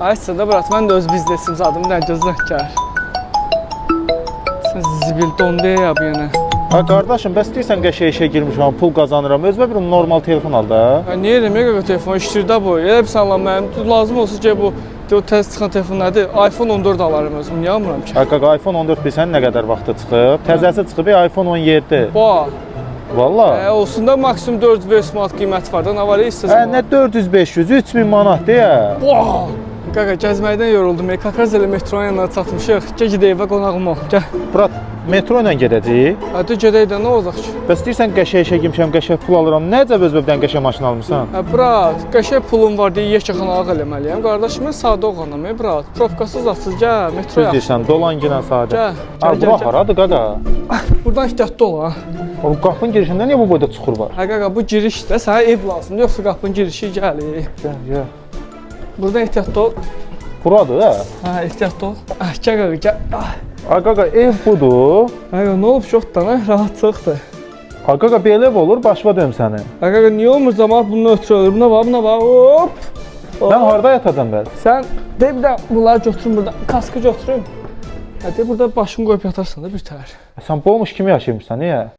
Aysa da bırak, mən də öz biznesim zadım, nə gözlə gəl. Sən zibil dondu ya bu yana. Ha qardaşım, bəs deyirsən qəşəng işə girmişəm, pul qazanıram. Özümə bir normal telefon al da. Niyə demək ki, telefon işləyirdə bu? Elə bir sənlə mənim lazım olsa ki, bu təzə çıxan telefon nədir? iPhone 14 alarım özüm, niyə almıram ki? Ha qaqa, iPhone 14 bilsən nə qədər vaxtı çıxıb? Təzəsi çıxıb iPhone 17. Bax. Valla. Olsun da maksimum 400-500 manat qiyməti var da, nə var ya istəsən? Nə 400-500, 3000 manat deyə. Bax. Qaqa, gəzməkdən yoruldum. Kakaz elə metronun yanına çatmışıq. Gəl gedək evə qonağım ol. Gəl. Brat, metro ilə gedəcəyik. Hadi gedək də nə olacaq ki? Bəs deyirsən qəşəng işə girmişəm, qəşəng pul alıram. Necə özbəbdən qəşəng maşın almısan? Brat, qəşəng pulum var deyə yekəxanalıq eləməliyəm. Qardaşım, mən sadə oğlanam, brat. Profkasız açsız, gəl, metro Düz yaxşı. deyirsən, dolan ginən sadə. Gəl. Bura haradır qaqa? Buradan ehtiyatlı ol ha. O qapının girişində niyə bu boyda çuxur var? Qaqa, bu girişdə sənə ev lazımdır, yoxsa qapının girişi gəlir. Gəl. Buradan ehtiyatlı ol. Buradır ha? Hə, ehtiyatlı ol. Gəl qaqa, gəl. Qaqa, ev budur. Qaqa, nə olub şotdan, rahatçılıqdır. Qaqa, belə ev olur, başıma döyüm səni. Qaqa, niyə olmur zaman bunun ötürü ölür? Buna bax, hop. Mən harda yatacam bəs? Sən de bir də bunları götürün burada, kaskı götürün. Hadi burada başımı qoyub yatarsan da bir təhər. Sən bolmuş kimi yaşayırmışsan, niyə?